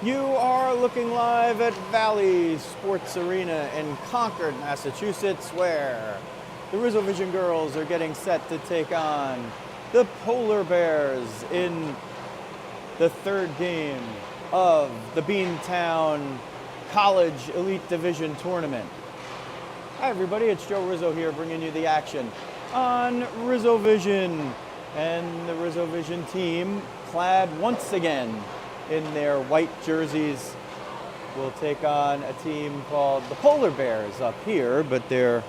You are looking live at Valley Sports Arena in Concord, Massachusetts, where the RizzoVision girls are getting set to take on the Polar Bears in the third game of the Beantown College Elite Division Tournament. Hi everybody, it's Joe Rizzo here bringing you the action on RizzoVision. And the RizzoVision team, clad once again in their white jerseys, will take on a team called the Polar Bears up here, but they're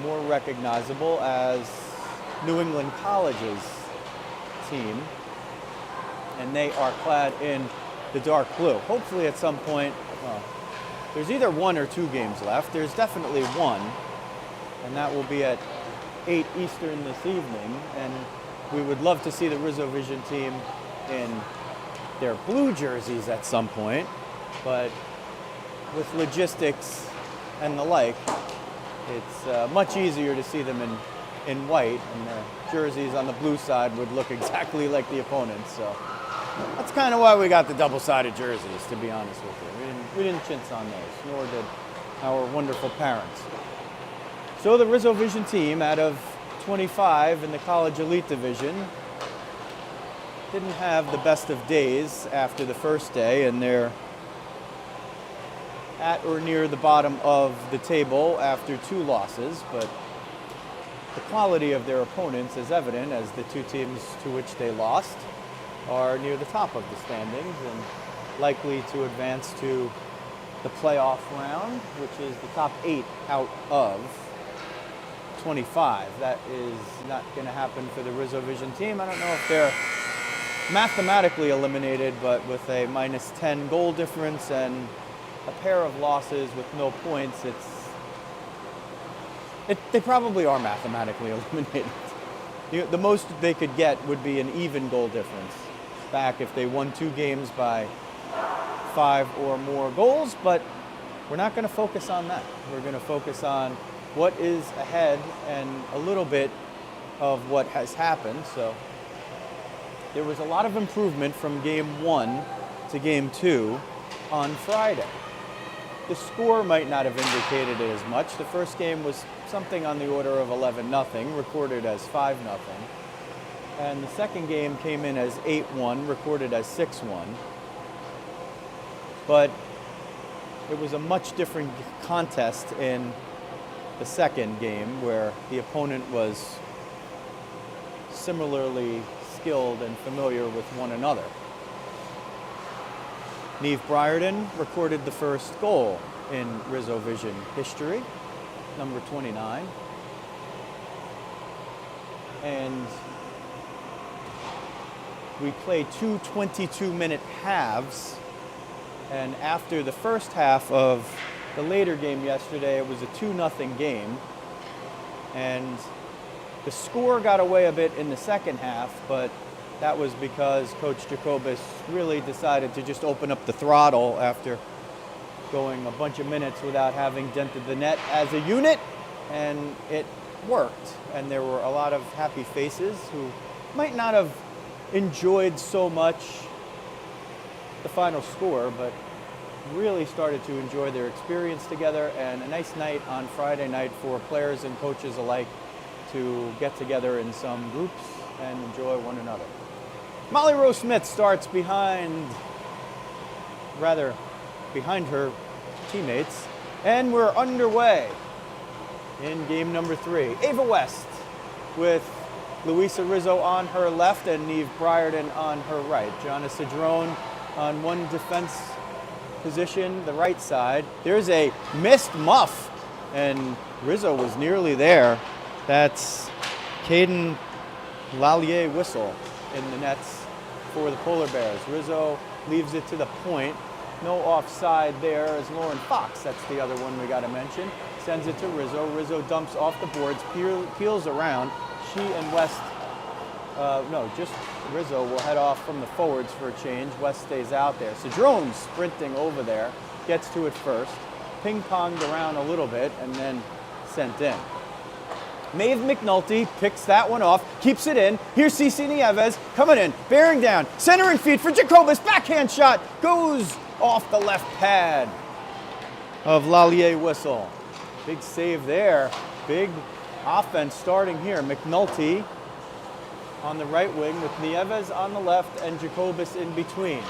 more recognizable as New England College's team. And they are clad in the dark blue. Hopefully at some point, well, there's either 1 or 2 games left. There's definitely one, and that will be at 8 Eastern this evening. And we would love to see the RizzoVision team in their blue jerseys at some point, but with logistics and the like, it's much easier to see them in white, and their jerseys on the blue side would look exactly like the opponents. So that's kind of why we got the double-sided jerseys, to be honest with you. We didn't chintz on those, nor did our wonderful parents. So the RizzoVision team, out of 25 in the College Elite Division, didn't have the best of days after the first day, and they're at or near the bottom of the table after 2 losses, but the quality of their opponents is evident, as the 2 teams to which they lost are near the top of the standings and likely to advance to the playoff round, which is the top 8 out of 25. That is not going to happen for the RizzoVision team. I don't know if they're mathematically eliminated, but with a -10 goal difference and a pair of losses with no points, they probably are mathematically eliminated. The most they could get would be an even goal difference back if they won 2 games by 5 or more goals, but we're not going to focus on that. We're going to focus on what is ahead and a little bit of what has happened. So there was a lot of improvement from game 1 to game 2 on Friday. The score might not have indicated it as much. The first game was something on the order of 11-0, recorded as 5-0. And the second game came in as 8-1, recorded as 6-1. But it was a much different contest in the second game, where the opponent was similarly skilled and familiar with one another. Neve Briarden recorded the first goal in RizzoVision history, number 29. And we played 2 22-minute halves. And after the first half of the later game yesterday, it was a 2-0 game. And the score got away a bit in the second half, but that was because Coach Jacobus really decided to just open up the throttle after going a bunch of minutes without having dented the net as a unit, and it worked. And there were a lot of happy faces who might not have enjoyed so much the final score, but really started to enjoy their experience together, and a nice night on Friday night for players and coaches alike to get together in some groups and enjoy one another. Molly Rose Smith starts behind her teammates, and we're underway in game number 3. Ava West with Luisa Rizzo on her left and Neve Briarden on her right. Jonna Cedrone on one defense position, the right side. There's a missed muff, and Rizzo was nearly there. That's Caden Lallier whistle in the nets for the Polar Bears. Rizzo leaves it to the point. No offside there as Lauren Fox, that's the other one we got to mention, sends it to Rizzo. Rizzo dumps off the boards, peels around. She and West, just Rizzo will head off from the forwards for a change. West stays out there. Cedrone sprinting over there, gets to it first, ping-ponged around a little bit, and then sent in. Maeve McNulty picks that one off, keeps it in. Here's Cece Nieves coming in, bearing down, centering feed for Jacobus, backhand shot, goes off the left pad of Lallier Whistle. Big save there, big offense starting here. McNulty on the right wing with Nieves on the left and Jacobus in between.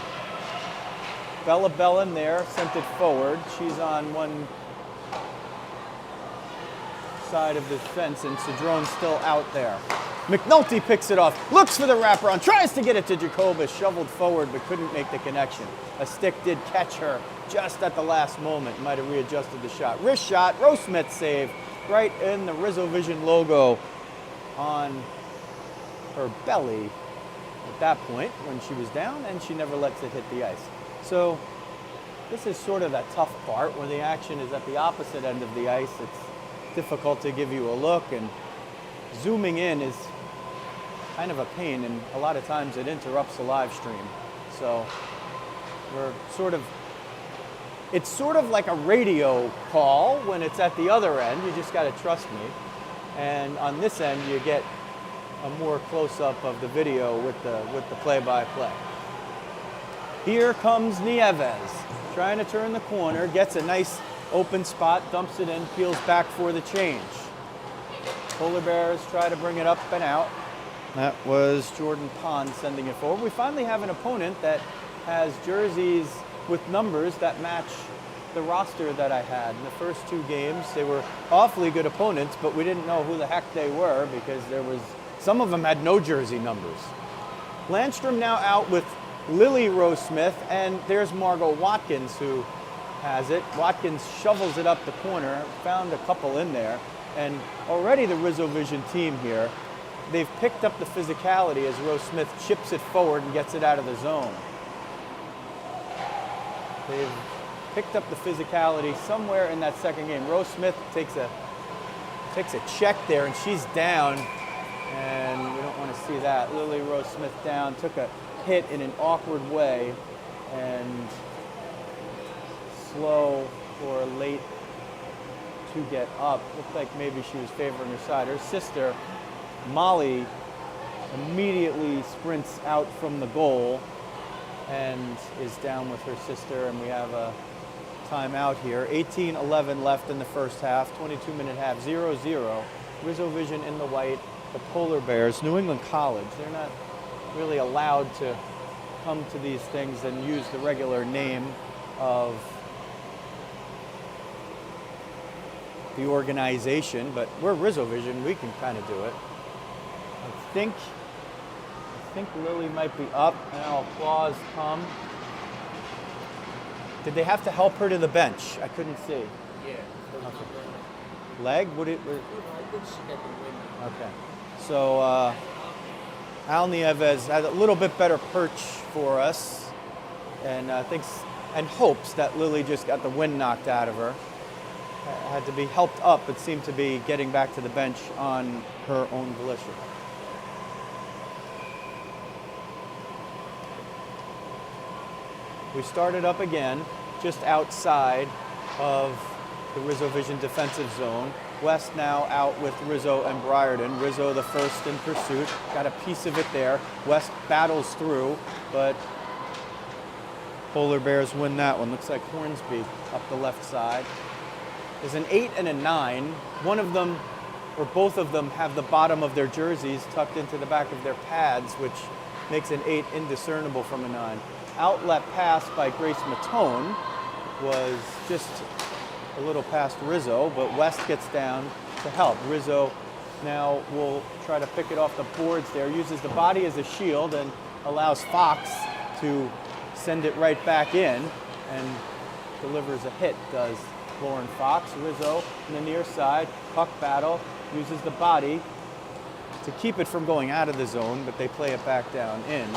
Bella Bellin there, sent it forward. She's on one side of the fence and Cedrone's still out there. McNulty picks it off, looks for the wraparound, tries to get it to Jacobus, shoveled forward but couldn't make the connection. A stick did catch her just at the last moment, might have readjusted the shot. Wrist shot, Rose Smith save, right in the RizzoVision logo on her belly at that point when she was down, and she never lets it hit the ice. So this is sort of that tough part when the action is at the opposite end of the ice. It's difficult to give you a look, and zooming in is kind of a pain, and a lot of times it interrupts the live stream. So it's sort of like a radio call when it's at the other end. You just got to trust me. And on this end, you get a more close-up of the video with the play-by-play. Here comes Nieves, trying to turn the corner, gets a nice open spot, dumps it in, peels back for the change. Polar Bears try to bring it up and out. That was Jordan Pond sending it forward. We finally have an opponent that has jerseys with numbers that match the roster that I had. In the first two games, they were awfully good opponents, but we didn't know who the heck they were because some of them had no jersey numbers. Landstrom now out with Lily Rose Smith, and there's Margot Watkins who has it. Watkins shovels it up the corner, found a couple in there, and already the RizzoVision team here, they've picked up the physicality as Rose Smith chips it forward and gets it out of the zone. They've picked up the physicality somewhere in that second game. Rose Smith takes a check there, and she's down, and we don't want to see that. Lily Rose Smith down, took a hit in an awkward way, and slow or late to get up. Looked like maybe she was favoring her side. Her sister, Molly, immediately sprints out from the goal and is down with her sister, and we have a timeout here. 18-11 left in the first half, 22-minute half, 0-0. RizzoVision in the white, the Polar Bears, New England College. They're not really allowed to come to these things and use the regular name of the organization, but we're RizzoVision, we can kind of do it. I think Lily might be up. Now applause come. Did they have to help her to the bench? I couldn't see. Yeah. Okay. Leg? Would it? I think she got the win. Okay. So Al Nieves had a little bit better perch for us, and hopes that Lily just got the wind knocked out of her. Had to be helped up, but seemed to be getting back to the bench on her own volition. We started up again, just outside of the RizzoVision defensive zone. West now out with Rizzo and Briarden. Rizzo the first in pursuit, got a piece of it there. West battles through, but Polar Bears win that one. Looks like Hornsby up the left side. There's an 8 and a 9. One of them, or both of them, have the bottom of their jerseys tucked into the back of their pads, which makes an 8 indiscernible from a 9. Outlet pass by Grace Matone was just a little past Rizzo, but West gets down to help. Rizzo now will try to pick it off the boards there, uses the body as a shield and allows Fox to send it right back in and delivers a hit, does Lauren Fox. Rizzo on the near side, puck battle, uses the body to keep it from going out of the zone, but they play it back down in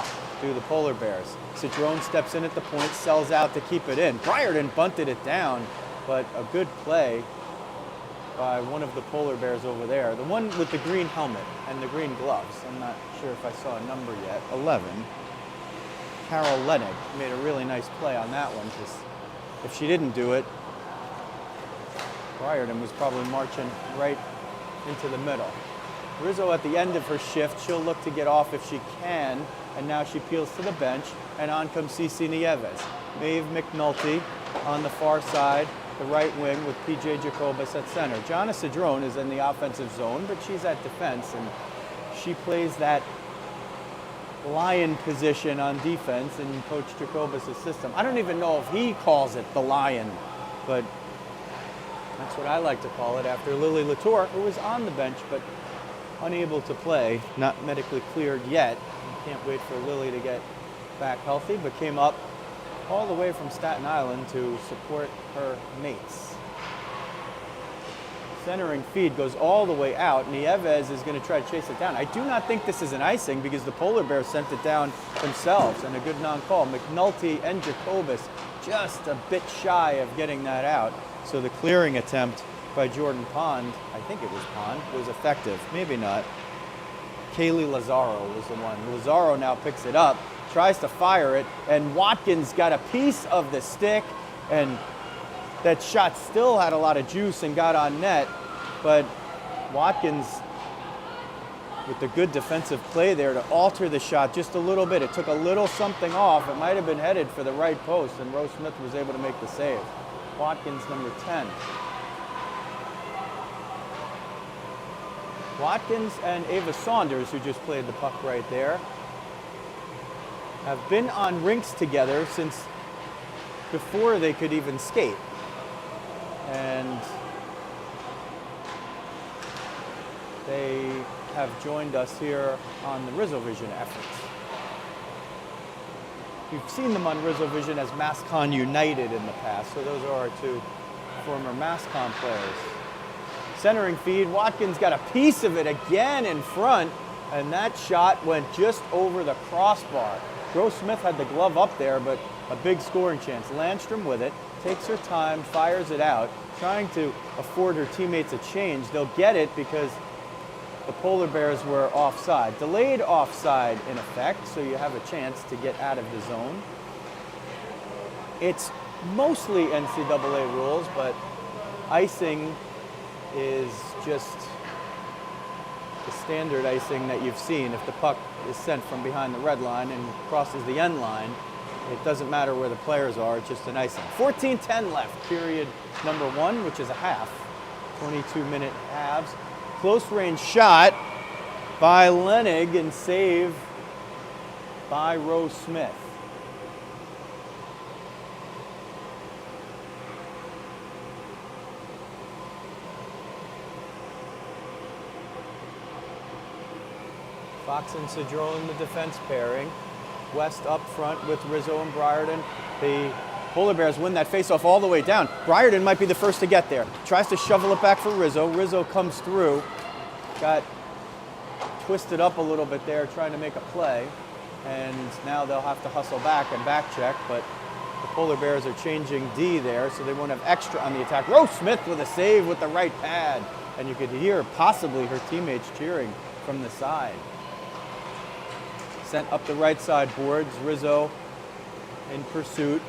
to the Polar Bears. Cedrone steps in at the point, sells out to keep it in. Briarden bunted it down, but a good play by one of the Polar Bears over there. The one with the green helmet and the green gloves. I'm not sure if I saw a number yet. 11. Carol Lennig made a really nice play on that one, because if she didn't do it, Briarden was probably marching right into the middle. Rizzo at the end of her shift, she'll look to get off if she can, and now she peels to the bench, and on comes Cici Nieves. Maeve McNulty on the far side, the right wing with PJ Jacobus at center. Jonna Cedrone is in the offensive zone, but she's at defense, and she plays that lion position on defense in Coach Jacobus' system. I don't even know if he calls it the lion, but that's what I like to call it after Lily Latour, who was on the bench but unable to play, not medically cleared yet. Can't wait for Lily to get back healthy, but came up all the way from Staten Island to support her mates. Centering feed goes all the way out. Nieves is going to try to chase it down. I do not think this is an icing because the Polar Bears sent it down themselves, and a good non-call. McNulty and Jacobus just a bit shy of getting that out. So the clearing attempt by Jordan Pond, I think it was Pond, was effective. Maybe not. Kaylee Lazaro was the one. Lazaro now picks it up, tries to fire it, and Watkins got a piece of the stick, and that shot still had a lot of juice and got on net, but Watkins with the good defensive play there to alter the shot just a little bit. It took a little something off. It might have been headed for the right post, and Rose Smith was able to make the save. Watkins, number 10. Watkins and Ava Saunders, who just played the puck right there, have been on rinks together since before they could even skate. And they have joined us here on the RizzoVision efforts. You've seen them on RizzoVision as MassCon United in the past, so those are our two former MassCon players. Centering feed, Watkins got a piece of it again in front, and that shot went just over the crossbar. Rose Smith had the glove up there, but a big scoring chance. Landstrom with it, takes her time, fires it out, trying to afford her teammates a change. They'll get it because the Polar Bears were offside. Delayed offside in effect, so you have a chance to get out of the zone. It's mostly NCAA rules, but icing is just the standard icing that you've seen. If the puck is sent from behind the red line and crosses the end line, it doesn't matter where the players are, it's just an icing. 14:10 left, period number 1, which is a half. 22-minute halves. Close range shot by Lenig and save by Rose Smith. Fox and Cedrone, the defense pairing. West up front with Rizzo and Briarden. The Polar Bears win that faceoff all the way down. Briarden might be the first to get there. Tries to shovel it back for Rizzo. Rizzo comes through. Got twisted up a little bit there trying to make a play. And now they'll have to hustle back and back check, but the Polar Bears are changing D there, so they won't have extra on the attack. Rose Smith with a save with the right pad. And you could hear possibly her teammates cheering from the side. Sent up the right side boards. Rizzo in pursuit.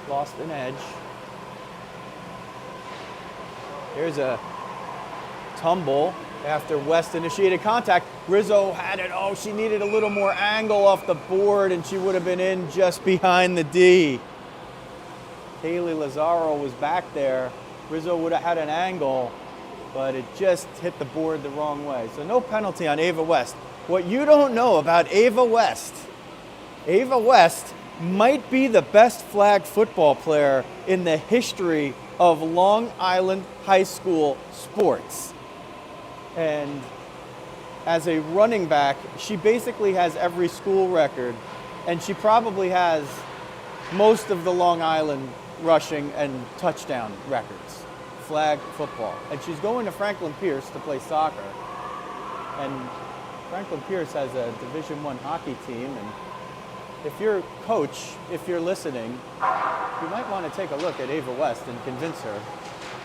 Lost an edge. Here's a tumble after West initiated contact. Rizzo had it. Oh, she needed a little more angle off the board, and she would have been in just behind the D. Kaylee Lazaro was back there. Rizzo would have had an angle, but it just hit the board the wrong way. So no penalty on Ava West. What you don't know about Ava West might be the best flag football player in the history of Long Island high school sports. And as a running back, she basically has every school record, and she probably has most of the Long Island rushing and touchdown records, flag football. And she's going to Franklin Pierce to play soccer. And Franklin Pierce has a Division I hockey team, and if you're coach, if you're listening, you might want to take a look at Ava West and convince her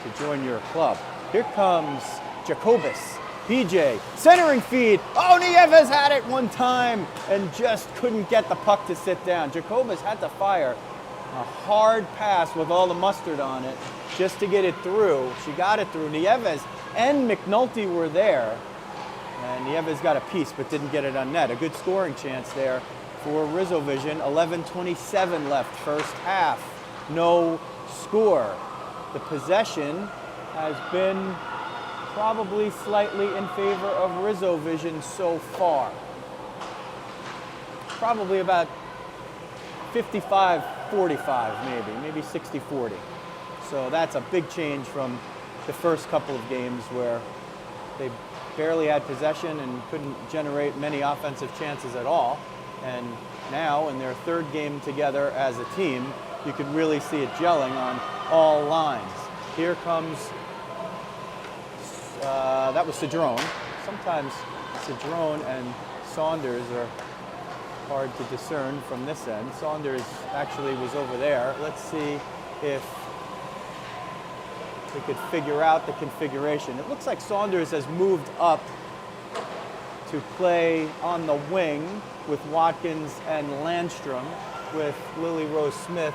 to join your club. Here comes Jacobus, PJ, centering feed. Oh, Nieves had it one time and just couldn't get the puck to sit down. Jacobus had to fire a hard pass with all the mustard on it, just to get it through. She got it through. Nieves and McNulty were there. And Nieves got a piece but didn't get it on net. A good scoring chance there for RizzoVision. 11:27 left, first half. No score. The possession has been probably slightly in favor of RizzoVision so far. Probably about 55-45 maybe 60-40. So that's a big change from the first couple of games where they barely had possession and couldn't generate many offensive chances at all. And now in their third game together as a team, you could really see it gelling on all lines. Here comes, that was Cedrone. Sometimes Cedrone and Saunders are hard to discern from this end. Saunders actually was over there. Let's see if we could figure out the configuration. It looks like Saunders has moved up to play on the wing with Watkins and Landstrom, with Lily Rose Smith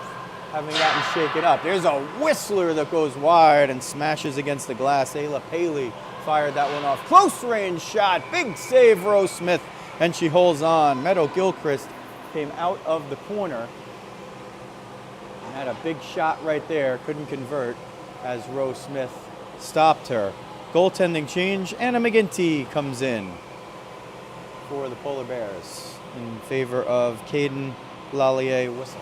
having gotten shaken up. There's a whistler that goes wide and smashes against the glass. Ayla Paley fired that one off. Close range shot, big save Rose Smith, and she holds on. Meadow Gilchrist came out of the corner and had a big shot right there, couldn't convert as Rose Smith stopped her. Goaltending change, Anna McGinty comes in for the Polar Bears in favor of Caden Lallier-Whistle.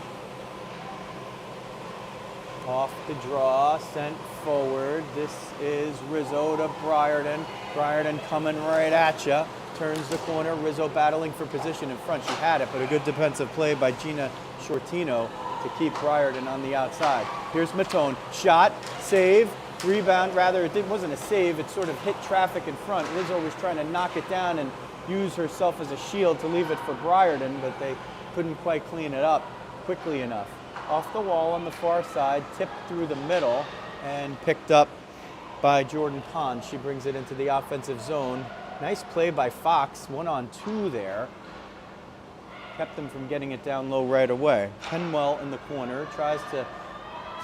Off the draw, sent forward. This is Rizzo to Briarden. Briarden coming right at you. Turns the corner. Rizzo battling for position in front. She had it, but a good defensive play by Gina Shortino to keep Briarden on the outside. Here's Matone. Shot, save, rebound. Rather, it wasn't a save. It sort of hit traffic in front. Rizzo was trying to knock it down and use herself as a shield to leave it for Briarden, but they couldn't quite clean it up quickly enough. Off the wall on the far side, tipped through the middle, and picked up by Jordan Pond. She brings it into the offensive zone. Nice play by Fox, 1-on-2 there. Kept them from getting it down low right away. Penwell in the corner, tries to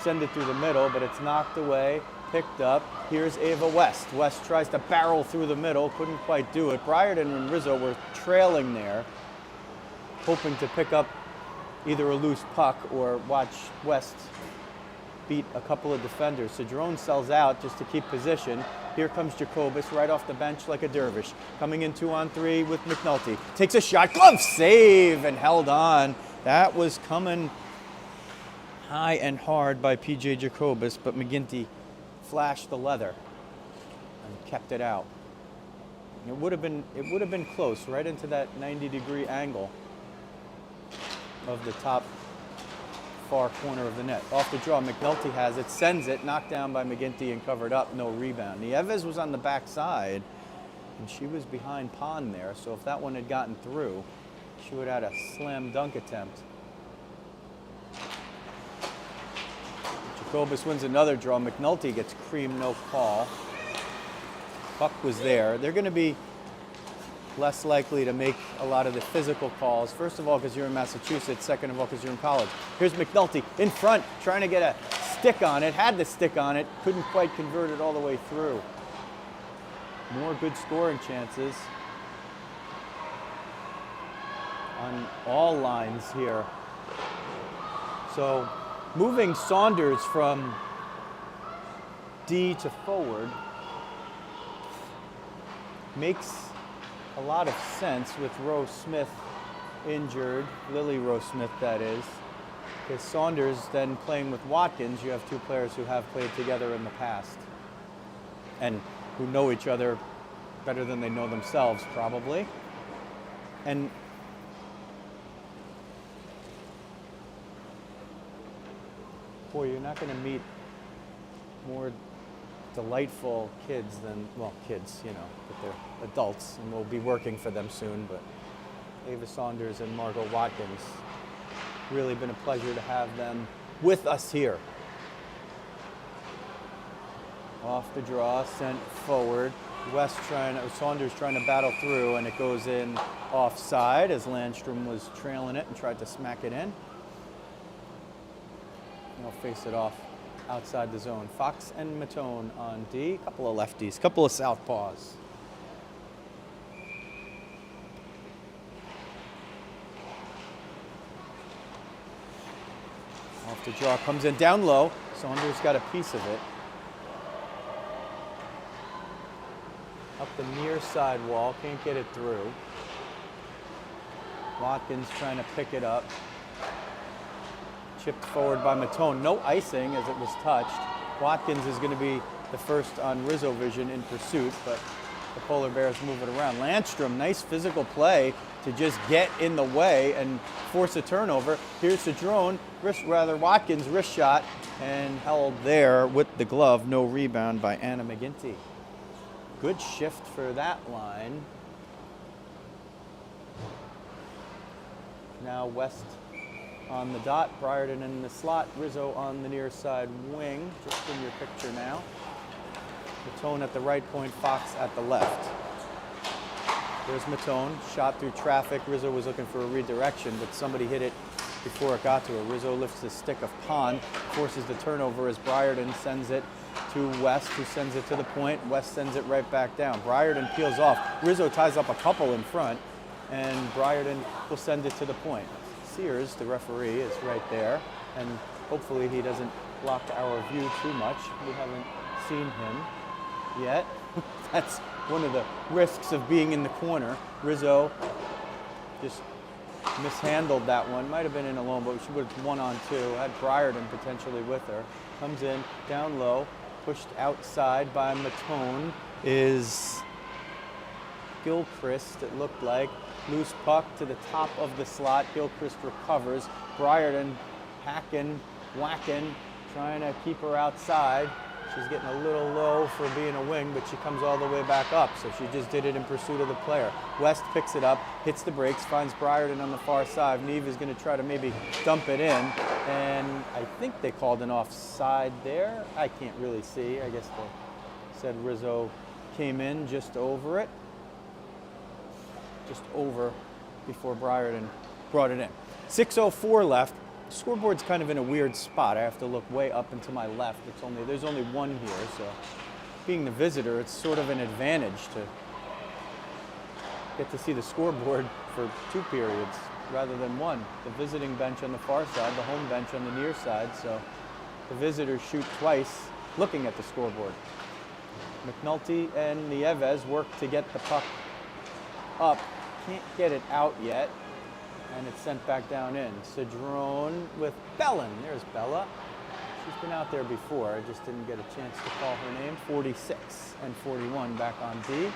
send it through the middle, but it's knocked away, picked up. Here's Ava West. West tries to barrel through the middle, couldn't quite do it. Briarden and Rizzo were trailing there, hoping to pick up either a loose puck or watch West beat a couple of defenders. So Jerome sells out just to keep position. Here comes Jacobus right off the bench like a dervish. Coming in 2-on-3 with McNulty. Takes a shot, glove save, and held on. That was coming high and hard by PJ Jacobus, but McGinty flashed the leather and kept it out. It would have been close, right into that 90-degree angle of the top far corner of the net. Off the draw, McNulty has it, sends it, knocked down by McGinty and covered up, no rebound. Nieves was on the back side, and she was behind Pond there, so if that one had gotten through, she would have had a slam dunk attempt. Jacobus wins another draw. McNulty gets cream, no call. Buck was there. They're going to be less likely to make a lot of the physical calls. First of all, because you're in Massachusetts. Second of all, because you're in college. Here's McNulty in front, trying to get a stick on it. Had the stick on it. Couldn't quite convert it all the way through. More good scoring chances on all lines here. So moving Saunders from D to forward makes a lot of sense with Rose Smith injured, Lily Rose Smith that is, because Saunders then playing with Watkins, you have two players who have played together in the past and who know each other better than they know themselves probably. And boy, you're not going to meet more delightful kids than, well, kids, you know, but they're adults and we'll be working for them soon, but Ava Saunders and Margot Watkins, really been a pleasure to have them with us here. Off the draw, sent forward. Saunders trying to battle through, and it goes in offside as Landstrom was trailing it and tried to smack it in. They'll face it off outside the zone. Fox and Matone on D. Couple of lefties, couple of southpaws. Off the draw, comes in down low. Saunders got a piece of it. Up the near side wall, can't get it through. Watkins trying to pick it up. Chipped forward by Matone. No icing as it was touched. Watkins is going to be the first on RizzoVision in pursuit, but the Polar Bears move it around. Landstrom, nice physical play to just get in the way and force a turnover. Here's Cedrone, Watkins, wrist shot, and held there with the glove. No rebound by Anna McGinty. Good shift for that line. Now West on the dot, Briarden in the slot, Rizzo on the near side wing, just in your picture now. Matone at the right point, Fox at the left. There's Matone, shot through traffic. Rizzo was looking for a redirection, but somebody hit it before it got to her. Rizzo lifts the stick of Pond, forces the turnover as Briarden sends it to West, who sends it to the point. West sends it right back down. Briarden peels off. Rizzo ties up a couple in front, and Briarden will send it to the point. Sears, the referee, is right there, and hopefully he doesn't block our view too much. We haven't seen him yet. That's one of the risks of being in the corner. Rizzo just mishandled that one. Might have been in alone, but she would have 1-on-2. Had Briarden potentially with her. Comes in, down low, pushed outside by Matone is Gilchrist, it looked like. Loose puck to the top of the slot. Gilchrist recovers. Briarden hacking, whacking, trying to keep her outside. She's getting a little low for being a wing, but she comes all the way back up, so she just did it in pursuit of the player. West picks it up, hits the brakes, finds Briarden on the far side. Neve is going to try to maybe dump it in, and I think they called an offside there. I can't really see. I guess they said Rizzo came in just over it. Just over before Briarden brought it in. 6:04 left. Scoreboard's kind of in a weird spot. I have to look way up and to my left. There's only one here, so being the visitor, it's sort of an advantage to get to see the scoreboard for 2 periods rather than one. The visiting bench on the far side, the home bench on the near side, so the visitors shoot twice looking at the scoreboard. McNulty and Nieves work to get the puck up. Can't get it out yet, and it's sent back down in. Cedrone with Bellin. There's Bella. She's been out there before. I just didn't get a chance to call her name. 46 and 41 back on D.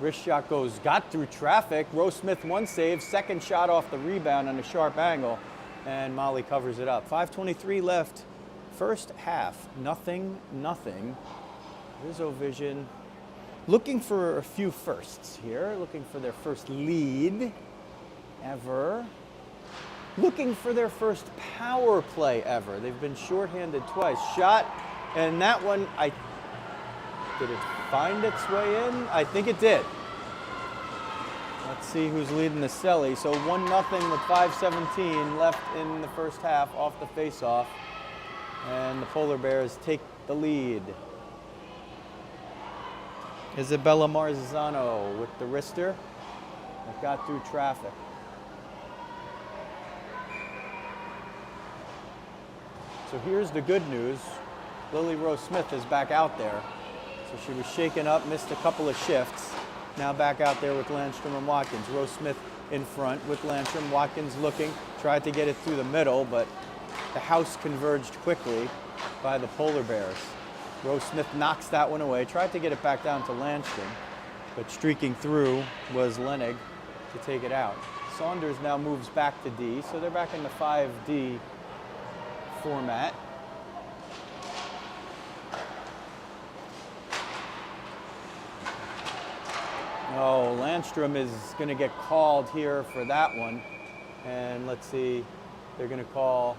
Wrist shot got through traffic. Rose Smith, one save, second shot off the rebound on a sharp angle, and Molly covers it up. 5:23 left. First half, nothing. RizzoVision looking for a few firsts here, looking for their first lead ever, looking for their first power play ever. They've been shorthanded twice. Shot, and that one, did it find its way in? I think it did. Let's see who's leading the Selly. So 1-0 with 5:17 left in the first half off the faceoff, and the Polar Bears take the lead. Isabella Marzano with the wrister that got through traffic. So here's the good news. Lily Rose Smith is back out there. So she was shaken up, missed a couple of shifts. Now back out there with Landstrom and Watkins. Rose Smith in front with Landstrom. Watkins looking, tried to get it through the middle, but the house converged quickly by the Polar Bears. Rose Smith knocks that one away, tried to get it back down to Landstrom, but streaking through was Lenig to take it out. Saunders now moves back to D, so they're back in the 5D format. Oh, Landstrom is going to get called here for that one, and let's see, they're going to call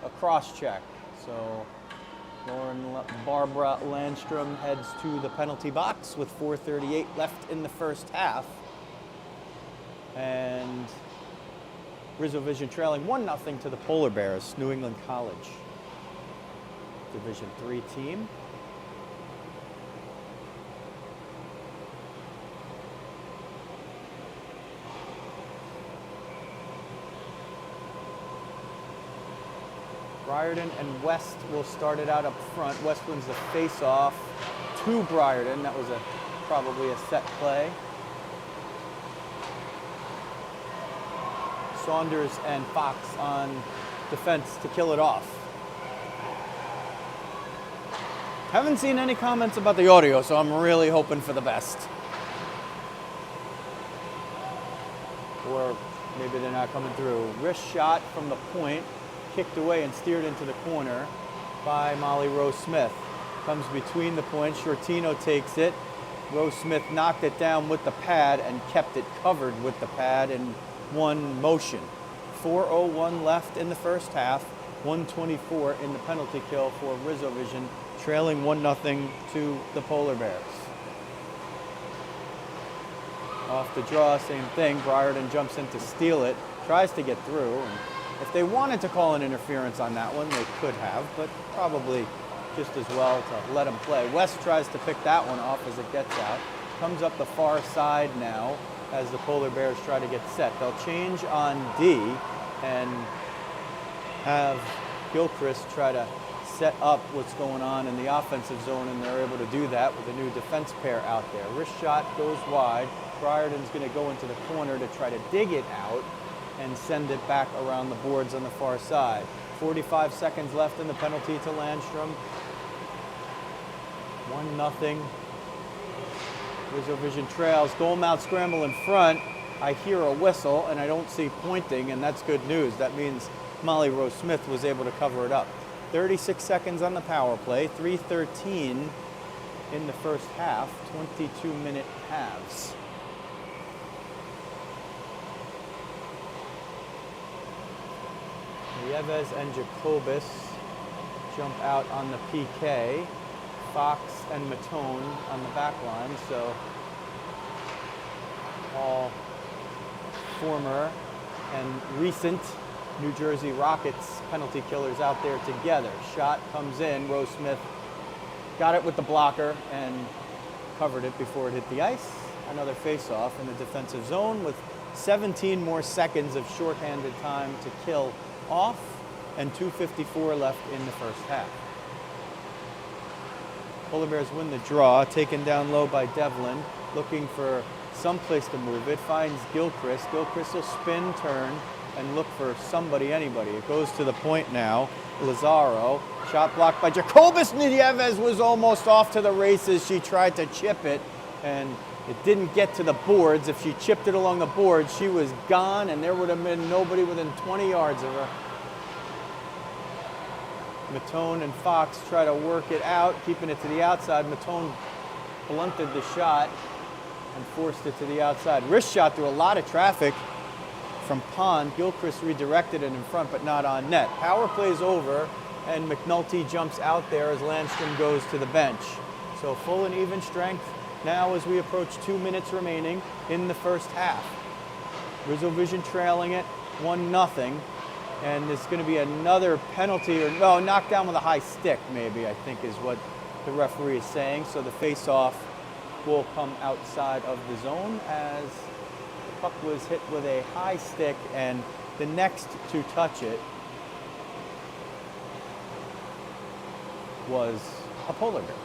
a cross check. So Barbara Landstrom heads to the penalty box with 4:38 left in the first half. And RizzoVision trailing 1-0 to the Polar Bears, New England College. Division III team. Briarden and West will start it out up front. West wins the face-off to Briarden. That was probably a set play. Saunders and Fox on defense to kill it off. Haven't seen any comments about the audio, so I'm really hoping for the best. Or maybe they're not coming through. Wrist shot from the point, kicked away and steered into the corner by Molly Rose Smith. Comes between the points, Shortino takes it. Rose Smith knocked it down with the pad and kept it covered with the pad in one motion. 4:01 left in the first half, 124 in the penalty kill for RizzoVision, trailing 1-0 to the Polar Bears. Off the draw, same thing. Briarden jumps in to steal it, tries to get through. And if they wanted to call an interference on that one, they could have, but probably just as well to let him play. West tries to pick that one off as it gets out. Comes up the far side now as the Polar Bears try to get set. They'll change on D and have Gilchrist try to set up what's going on in the offensive zone, and they're able to do that with a new defense pair out there. Wrist shot goes wide. Briarden's going to go into the corner to try to dig it out and send it back around the boards on the far side. 45 seconds left in the penalty to Landstrom. 1-0. RizzoVision trails. Goal mouth scramble in front. I hear a whistle and I don't see pointing, and that's good news. That means Molly Rose Smith was able to cover it up. 36 seconds on the power play. 3:13 in the first half. 22-minute halves. Nieves and Jacobus jump out on the PK. Fox and Matone on the back line, so all former and recent New Jersey Rockets penalty killers out there together. Shot comes in. Rose Smith got it with the blocker and covered it before it hit the ice. Another face-off in the defensive zone with 17 more seconds of shorthanded time to kill off and 2:54 left in the first half. Polar Bears win the draw, taken down low by Devlin, looking for some place to move it, finds Gilchrist. Gilchrist will spin, turn, and look for somebody, anybody. It goes to the point now. Lazaro, shot blocked by Jacobus. Nieves was almost off to the races. She tried to chip it, and it didn't get to the boards. If she chipped it along the boards, she was gone, and there would have been nobody within 20 yards of her. Matone and Fox try to work it out, keeping it to the outside. Matone blunted the shot and forced it to the outside. Wrist shot through a lot of traffic from Pond. Gilchrist redirected it in front, but not on net. Power play's over, and McNulty jumps out there as Landstrom goes to the bench. So full and even strength now as we approach 2 minutes remaining in the first half. RizzoVision trailing it 1-0. And there's going to be another penalty, or no, knocked down with a high stick, maybe, I think is what the referee is saying. So the face-off will come outside of the zone as the puck was hit with a high stick, and the next to touch it was a Polar Bear.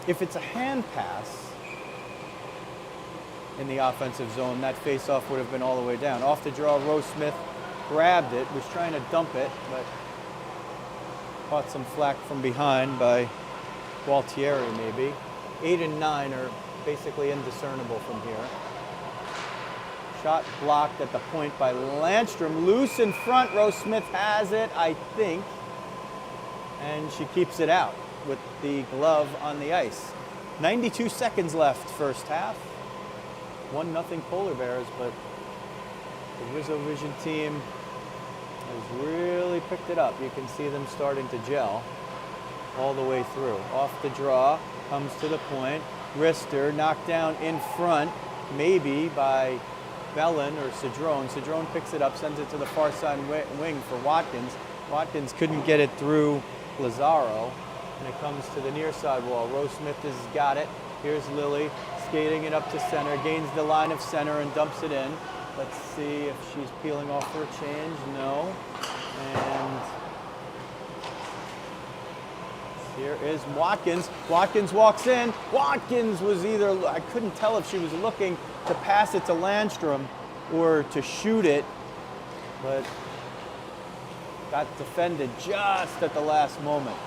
If it's a hand pass in the offensive zone, that face-off would have been all the way down. Off the draw, Rose Smith grabbed it, was trying to dump it, but caught some flack from behind by Gualtieri, maybe. 8 and 9 are basically indiscernible from here. Shot blocked at the point by Landstrom. Loose in front. Rose Smith has it, I think. And she keeps it out with the glove on the ice. 92 seconds left, first half. 1-0 Polar Bears, but the RizzoVision team has really picked it up. You can see them starting to gel all the way through. Off the draw, comes to the point. Rister knocked down in front, maybe by Bellin or Cedrone. Cedrone picks it up, sends it to the far side wing for Watkins. Watkins couldn't get it through Lazaro, and it comes to the near side wall. Rose Smith has got it. Here's Lily skating it up to center, gains the line of center and dumps it in. Let's see if she's peeling off for a change. No. And here is Watkins. Watkins walks in. Watkins was either, I couldn't tell if she was looking to pass it to Landstrom or to shoot it, but got defended just at the last moment.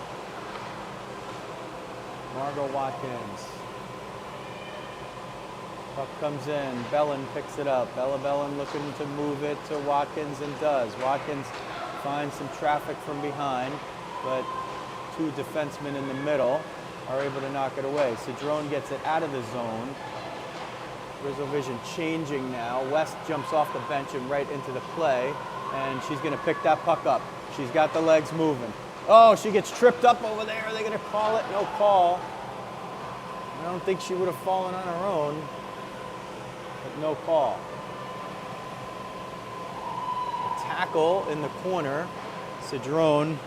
Margot Watkins. Puck comes in. Bellin picks it up. Bella Bellin looking to move it to Watkins and does. Watkins finds some traffic from behind, but two defensemen in the middle are able to knock it away. Cedrone gets it out of the zone. RizzoVision changing now. West jumps off the bench and right into the play, and she's going to pick that puck up. She's got the legs moving. Oh, she gets tripped up over there. Are they going to call it? No call. I don't think she would have fallen on her own, but no call. A tackle in the corner. Cedrone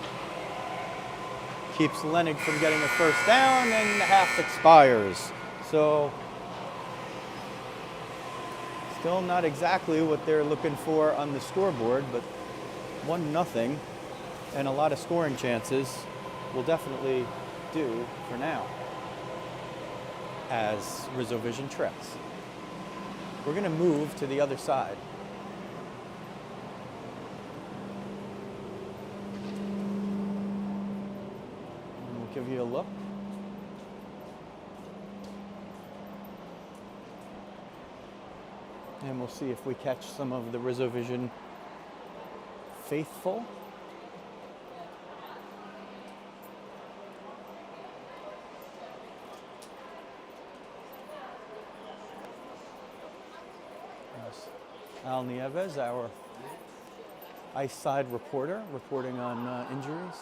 keeps Leonard from getting a first down, and the half expires. So still not exactly what they're looking for on the scoreboard, but 1-0 and a lot of scoring chances will definitely do for now as RizzoVision trails. We're going to move to the other side. We'll give you a look. And we'll see if we catch some of the RizzoVision faithful. There's Al Nieves, our ice side reporter, reporting on injuries.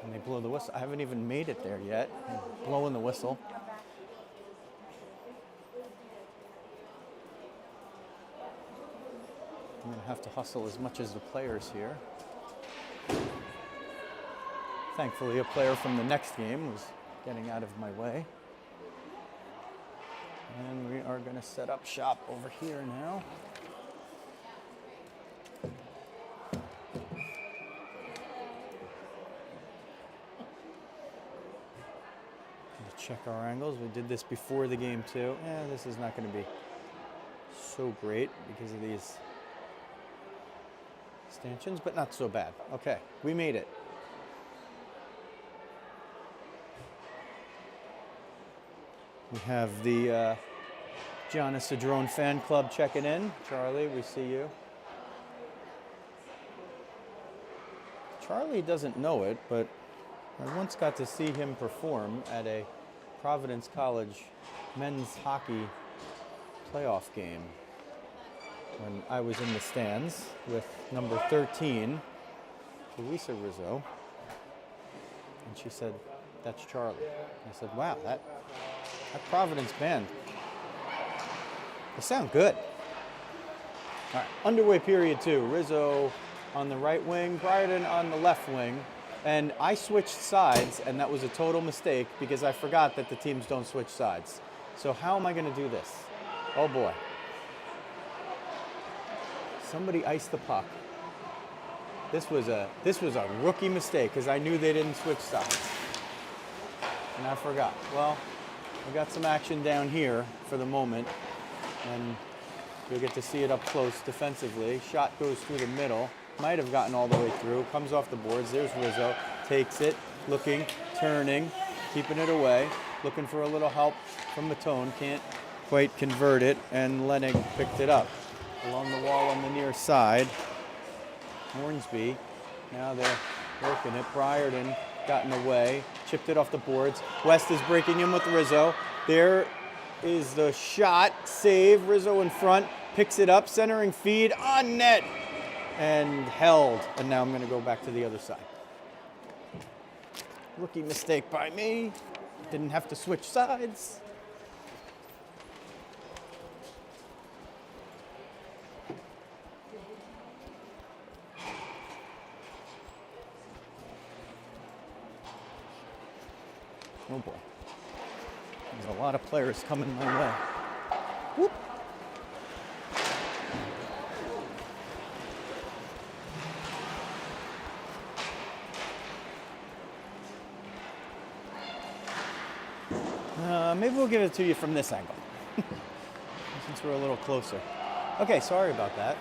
And they blow the whistle. I haven't even made it there yet. I'm blowing the whistle. I'm going to have to hustle as much as the players here. Thankfully, a player from the next game was getting out of my way. And we are going to set up shop over here now. Check our angles. We did this before the game too. This is not going to be so great because of these stanchions, but not so bad. Okay, we made it. We have the Gianna Cedrone fan club checking in. Charlie, we see you. Charlie doesn't know it, but I once got to see him perform at a Providence College men's hockey playoff game when I was in the stands with number 13, Luisa Rizzo, and she said, "That's Charlie." I said, "Wow, that Providence band, they sound good." All right, underway period 2. Rizzo on the right wing, Briarden on the left wing. And I switched sides, and that was a total mistake because I forgot that the teams don't switch sides. So how am I going to do this? Oh boy. Somebody iced the puck. This was a rookie mistake because I knew they didn't switch sides. And I forgot. Well, we got some action down here for the moment, and you'll get to see it up close defensively. Shot goes through the middle. Might have gotten all the way through, comes off the boards. There's Rizzo, takes it, looking, turning, keeping it away, looking for a little help from Matone. Can't quite convert it, and Lennig picked it up. Along the wall on the near side, Hornsby, now they're working it. Briarden gotten away, chipped it off the boards. West is breaking in with Rizzo. There is the shot, save, Rizzo in front, picks it up, centering feed on net, and held. And now I'm going to go back to the other side. Rookie mistake by me. Didn't have to switch sides. Oh boy. There's a lot of players coming my way. Whoop. Maybe we'll give it to you from this angle, since we're a little closer. Okay, sorry about that.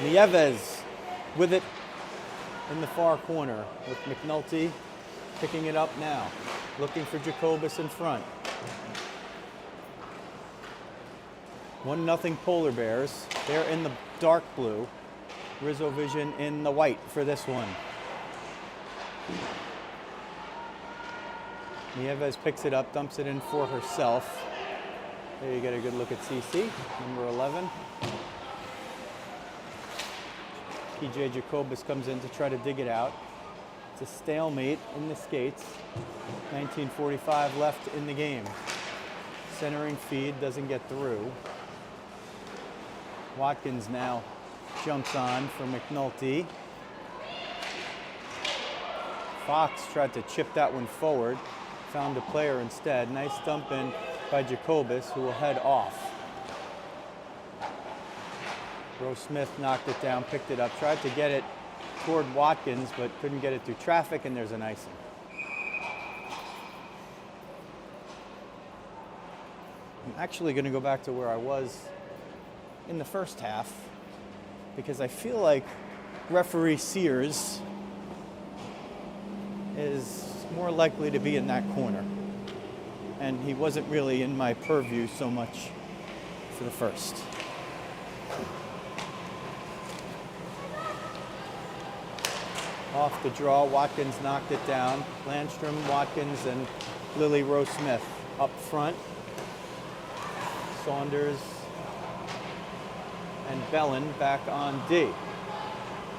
Nieves with it in the far corner with McNulty picking it up now, looking for Jacobus in front. 1-0 Polar Bears. They're in the dark blue. RizzoVision in the white for this one. Nieves picks it up, dumps it in for herself. There you get a good look at CC, number 11. PJ Jacobus comes in to try to dig it out. It's a stalemate in the skates. 19:45 left in the game. Centering feed doesn't get through. Watkins now jumps on for McNulty. Fox tried to chip that one forward. Found a player instead. Nice dump in by Jacobus, who will head off. Rose Smith knocked it down, picked it up, tried to get it toward Watkins, but couldn't get it through traffic, and there's an icing. I'm actually going to go back to where I was in the first half, because I feel like referee Sears is more likely to be in that corner. And he wasn't really in my purview so much for the first. Off the draw, Watkins knocked it down. Landstrom, Watkins, and Lily Rose Smith up front. Saunders and Bellin back on D.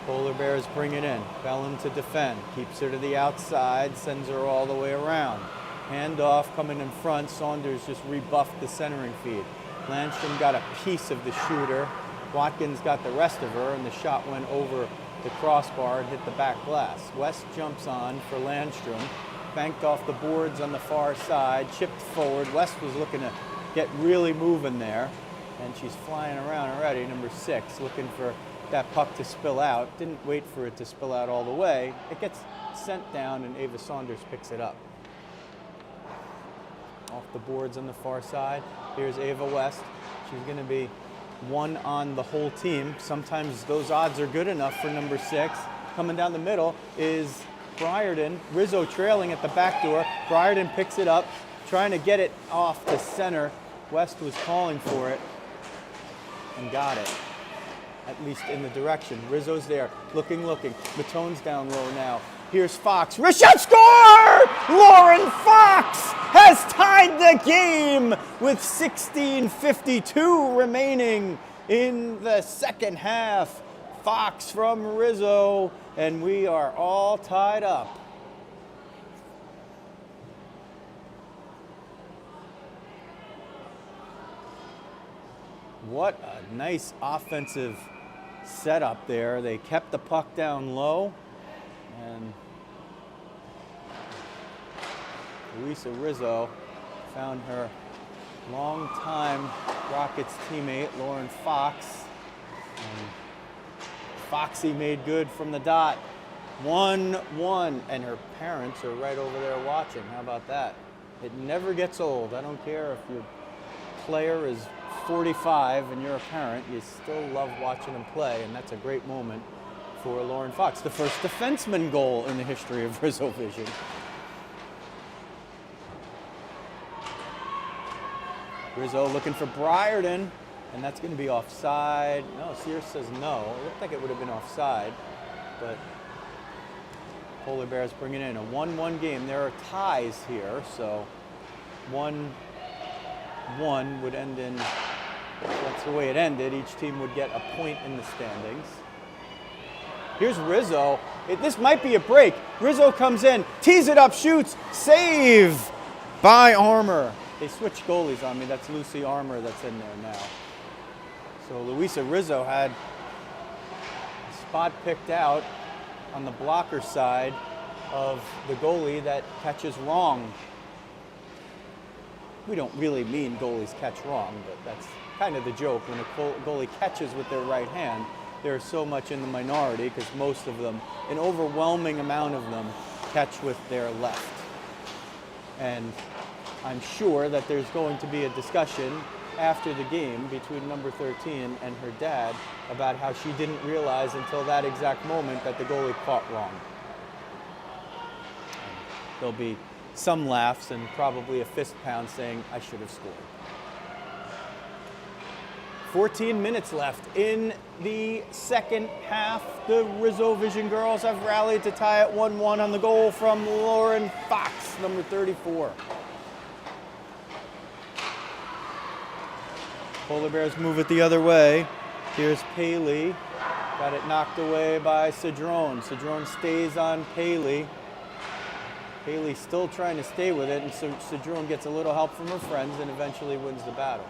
Polar Bears bring it in. Bellin to defend. Keeps her to the outside, sends her all the way around. Handoff coming in front. Saunders just rebuffed the centering feed. Landstrom got a piece of the shooter. Watkins got the rest of her, and the shot went over the crossbar and hit the back glass. West jumps on for Landstrom. Banked off the boards on the far side. Chipped forward. West was looking to get really moving there. And she's flying around already, number 6, looking for that puck to spill out. Didn't wait for it to spill out all the way. It gets sent down, and Ava Saunders picks it up. Off the boards on the far side. Here's Ava West. She's going to be one on the whole team. Sometimes those odds are good enough for number 6. Coming down the middle is Briarden. Rizzo trailing at the back door. Briarden picks it up, trying to get it off to center. West was calling for it and got it, at least in the direction. Rizzo's there, looking. Matone's down low now. Here's Fox. Rashad score! Lauren Fox has tied the game with 16:52 remaining in the second half. Fox from Rizzo, and we are all tied up. What a nice offensive setup there. They kept the puck down low, and Luisa Rizzo found her longtime Rockets teammate, Lauren Fox. And Foxy made good from the dot. 1-1, and her parents are right over there watching. How about that? It never gets old. I don't care if your player is 45 and you're a parent, you still love watching them play, and that's a great moment for Lauren Fox. The first defenseman goal in the history of RizzoVision. Rizzo looking for Briarden, and that's going to be offside. No, Sears says no. It looked like it would have been offside, but Polar Bears bringing in a 1-1 game. There are ties here, so 1-1 would end in, that's the way it ended. Each team would get a point in the standings. Here's Rizzo. This might be a break. Rizzo comes in, tees it up, shoots, save by Armour. They switched goalies on me. That's Lucy Armour that's in there now. So Luisa Rizzo had a spot picked out on the blocker side of the goalie that catches wrong. We don't really mean goalies catch wrong, but that's kind of the joke. When a goalie catches with their right hand, they're so much in the minority because most of them, an overwhelming amount of them, catch with their left. And I'm sure that there's going to be a discussion after the game between number 13 and her dad about how she didn't realize until that exact moment that the goalie caught wrong. There'll be some laughs and probably a fist pound saying, I should have scored. 14 minutes left in the second half. The RizzoVision girls have rallied to tie at 1-1 on the goal from Lauren Fox, number 34. Polar Bears move it the other way. Here's Paley. Got it knocked away by Cedrone. Cedrone stays on Paley. Paley still trying to stay with it, and so Cedrone gets a little help from her friends and eventually wins the battle.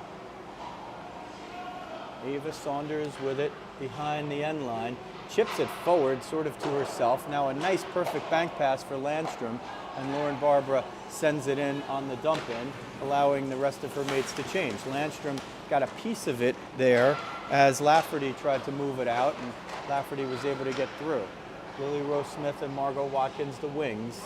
Ava Saunders with it behind the end line. Chips it forward, sort of to herself. Now a nice perfect bank pass for Landstrom, and Lauren Barbara sends it in on the dump in, allowing the rest of her mates to change. Landstrom got a piece of it there as Lafferty tried to move it out, and Lafferty was able to get through. Lily Rose Smith and Margot Watkins, the wings.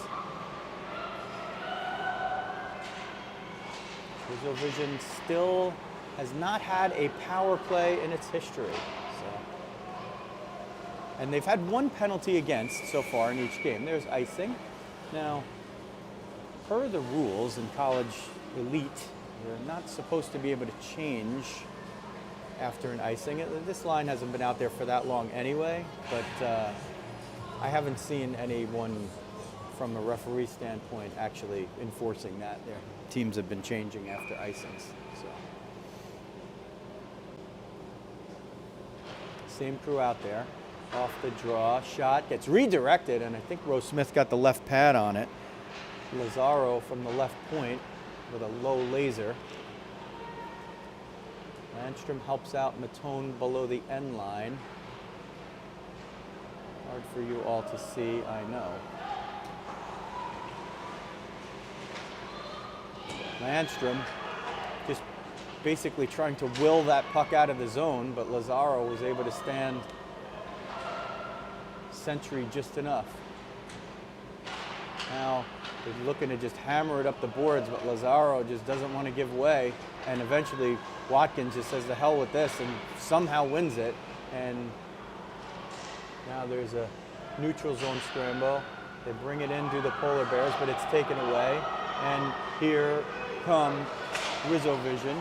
RizzoVision still has not had a power play in its history. And they've had one penalty against so far in each game. There's icing. Now, per the rules in college elite, you're not supposed to be able to change after an icing. This line hasn't been out there for that long anyway, but I haven't seen anyone from a referee standpoint actually enforcing that. Their teams have been changing after icings. So. Same crew out there. Off the draw, shot gets redirected, and I think Rose Smith got the left pad on it. Lazaro from the left point with a low laser. Landstrom helps out Matone below the end line. Hard for you all to see, I know. Landstrom just basically trying to will that puck out of the zone, but Lazaro was able to stand century just enough. Now they're looking to just hammer it up the boards, but Lazaro just doesn't want to give way, and eventually Watkins just says the hell with this and somehow wins it. And now there's a neutral zone scramble. They bring it in to the Polar Bears, but it's taken away. And here come RizzoVision.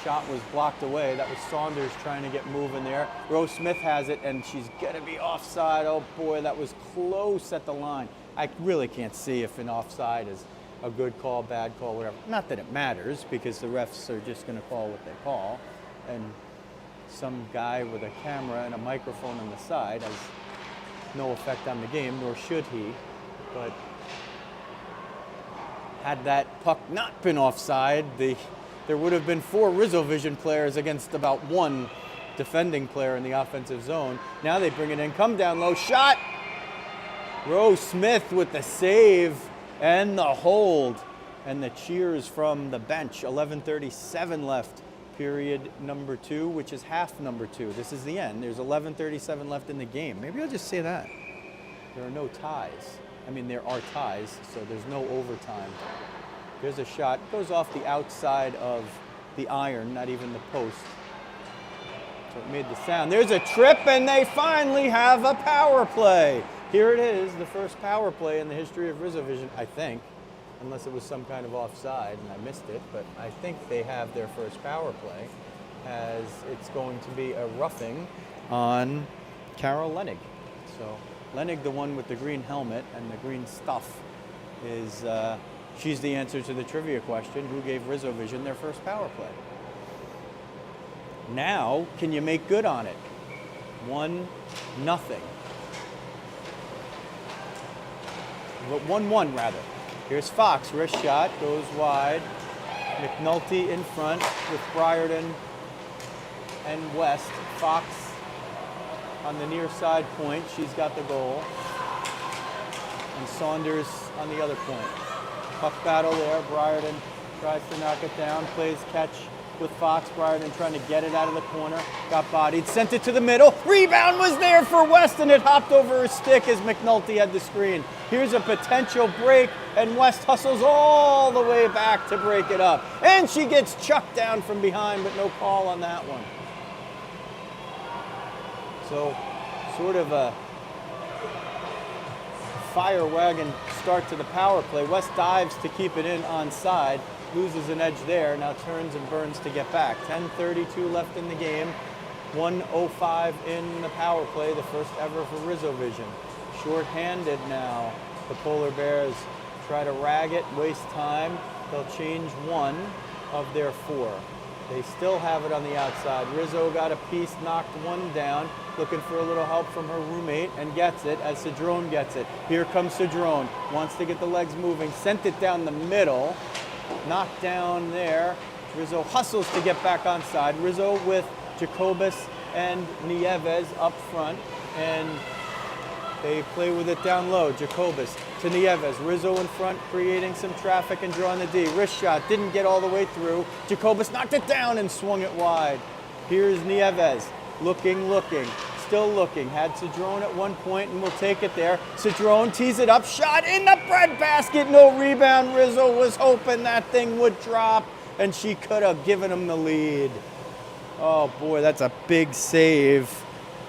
Shot was blocked away. That was Saunders trying to get moving there. Rose Smith has it, and she's gonna be offside. Oh boy, that was close at the line. I really can't see if an offside is a good call, bad call, whatever. Not that it matters, because the refs are just gonna call what they call. And some guy with a camera and a microphone on the side has no effect on the game, nor should he. But had that puck not been offside, there would have been 4 RizzoVision players against about 1 defending player in the offensive zone. Now they bring it in, come down low, shot! Rose Smith with the save and the hold. And the cheers from the bench. 11:37 left, period number 2, which is half number 2. This is the end. There's 11:37 left in the game. Maybe I'll just say that. There are no ties. I mean, there are ties, so there's no overtime. There's a shot, goes off the outside of the iron, not even the post. So it made the sound. There's a trip, and they finally have a power play. Here it is, the first power play in the history of RizzoVision, I think, unless it was some kind of offside and I missed it, but I think they have their first power play, as it's going to be a roughing on Carol Lenig. So Lenig, the one with the green helmet and the green stuff, is she's the answer to the trivia question, who gave RizzoVision their first power play? Now, can you make good on it? 1-0. But 1-1 rather. Here's Fox, wrist shot, goes wide. McNulty in front with Briarden and West. Fox on the near side point, she's got the goal. And Saunders on the other point. Puck battle there, Briarden tries to knock it down, plays catch with Fox. Briarden trying to get it out of the corner, got bodied, sent it to the middle. Rebound was there for West and it hopped over her stick as McNulty had the screen. Here's a potential break and West hustles all the way back to break it up. And she gets chucked down from behind, but no call on that one. So sort of a fire wagon start to the power play. West dives to keep it in onside, loses an edge there, now turns and burns to get back. 10:32 left in the game, 1:05 in the power play, the first ever for RizzoVision. Short-handed now, the Polar Bears try to rag it, waste time. They'll change one of their 4. They still have it on the outside. Rizzo got a piece, knocked one down, looking for a little help from her roommate, and gets it as Cedrone gets it. Here comes Cedrone, wants to get the legs moving, sent it down the middle, knocked down there. Rizzo hustles to get back onside. Rizzo with Jacobus and Nieves up front, and they play with it down low. Jacobus to Nieves. Rizzo in front, creating some traffic and drawing the D. Wrist shot, didn't get all the way through. Jacobus knocked it down and swung it wide. Here's Nieves, looking, still looking. Had Cedrone at one point and will take it there. Cedrone tees it up, shot in the breadbasket, no rebound. Rizzo was hoping that thing would drop, and she could have given him the lead. Oh boy, that's a big save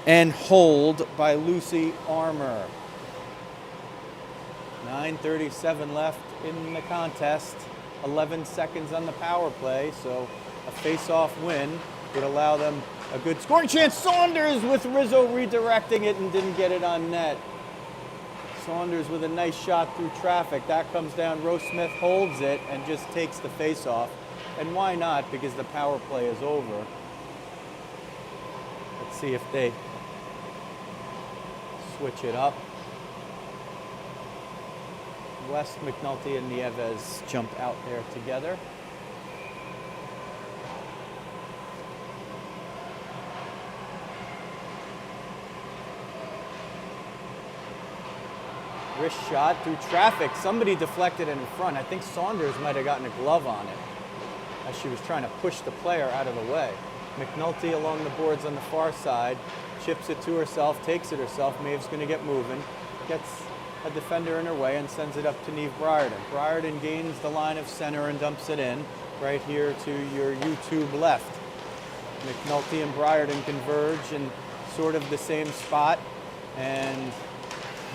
and hold by Lucy Armour. 9:37 left in the contest, 11 seconds on the power play, so a face-off win would allow them a good scoring chance. Saunders with Rizzo redirecting it and didn't get it on net. Saunders with a nice shot through traffic. That comes down. Rose Smith holds it and just takes the face-off. And why not? Because the power play is over. Let's see if they switch it up. West, McNulty, and Nieves jump out there together. Wrist shot through traffic. Somebody deflected it in front. I think Saunders might have gotten a glove on it as she was trying to push the player out of the way. McNulty along the boards on the far side, chips it to herself, takes it herself. Maeve's going to get moving, gets a defender in her way and sends it up to Neve Briarden. Briarden gains the line of center and dumps it in right here to your YouTube left. McNulty and Briarden converge in sort of the same spot, and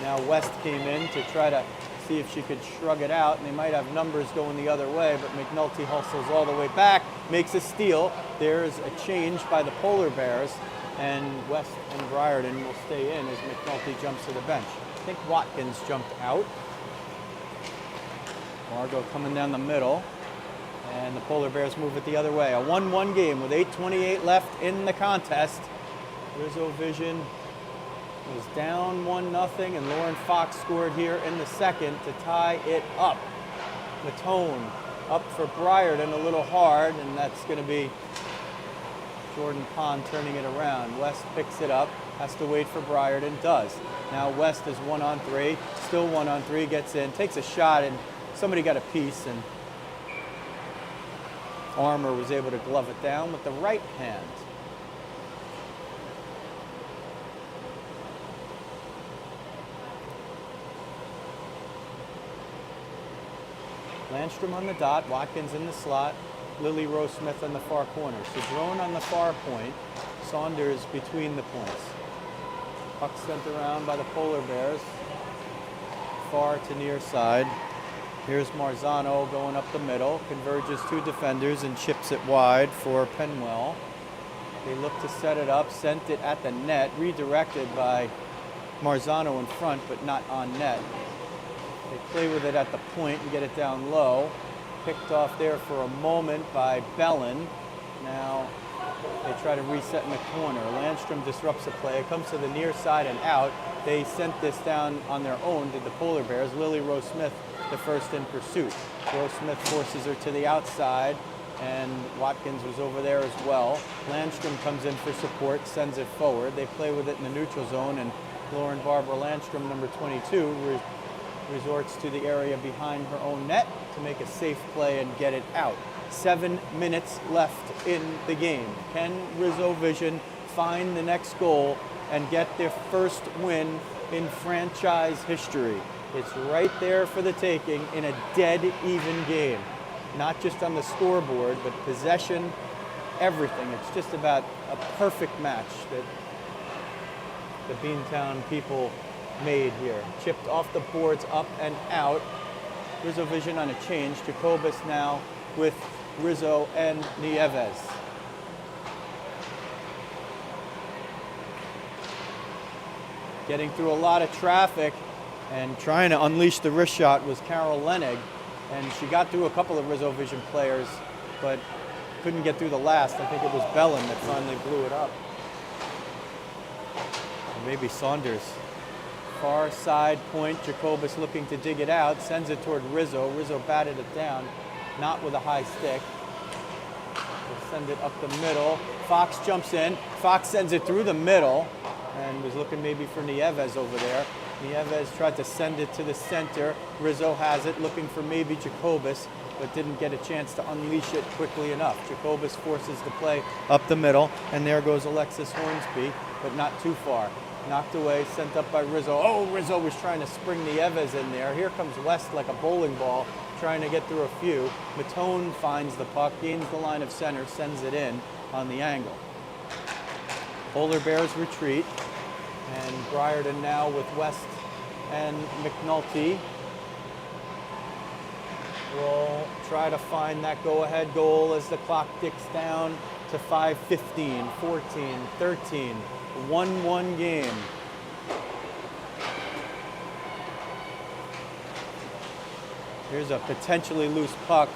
now West came in to try to see if she could shrug it out, and they might have numbers going the other way, but McNulty hustles all the way back, makes a steal. There's a change by the Polar Bears, and West and Briarden will stay in as McNulty jumps to the bench. I think Watkins jumped out. Margot coming down the middle, and the Polar Bears move it the other way. A 1-1 game with 8:28 left in the contest. RizzoVision was down 1-0, and Lauren Fox scored here in the second to tie it up. Matone up for Briarden, a little hard, and that's going to be Jordan Pond turning it around. West picks it up, has to wait for Briarden, does. Now West is 1-on-3, still 1-on-3, gets in, takes a shot, and somebody got a piece, and Armour was able to glove it down with the right hand. Landstrom on the dot, Watkins in the slot, Lily Rose Smith on the far corner. Cedrone on the far point, Saunders between the points. Puck sent around by the Polar Bears, far to near side. Here's Marzano going up the middle, converges two defenders and chips it wide for Penwell. They look to set it up, sent it at the net, redirected by Marzano in front, but not on net. They play with it at the point and get it down low. Picked off there for a moment by Bellin. Now they try to reset in the corner. Landstrom disrupts the play. It comes to the near side and out. They sent this down on their own, did the Polar Bears. Lily Rose Smith, the first in pursuit. Rose Smith forces her to the outside, and Watkins was over there as well. Landstrom comes in for support, sends it forward. They play with it in the neutral zone, and Lauren Barbara Landstrom, number 22, resorts to the area behind her own net to make a safe play and get it out. 7 minutes left in the game. Can RizzoVision find the next goal and get their first win in franchise history? It's right there for the taking in a dead even game. Not just on the scoreboard, but possession, everything. It's just about a perfect match that the Beantown people made here. Chipped off the boards, up and out. RizzoVision on a change. Jacobus now with Rizzo and Nieves. Getting through a lot of traffic and trying to unleash the wrist shot was Carol Lenig. And she got through a couple of RizzoVision players, but couldn't get through the last. I think it was Bellin that finally blew it up. Or maybe Saunders. Far side point, Jacobus looking to dig it out, sends it toward Rizzo. Rizzo batted it down, not with a high stick. They'll send it up the middle. Fox jumps in. Fox sends it through the middle and was looking maybe for Nieves over there. Nieves tried to send it to the center. Rizzo has it, looking for maybe Jacobus, but didn't get a chance to unleash it quickly enough. Jacobus forces the play up the middle, and there goes Alexis Hornsby, but not too far. Knocked away, sent up by Rizzo. Oh, Rizzo was trying to spring Nieves in there. Here comes West like a bowling ball, trying to get through a few. Matone finds the puck, gains the line of center, sends it in on the angle. Polar Bears retreat, and Briarden now with West and McNulty will try to find that go-ahead goal as the clock ticks down to 5:15, 14, 13. 1-1 game. Here's a potentially loose puck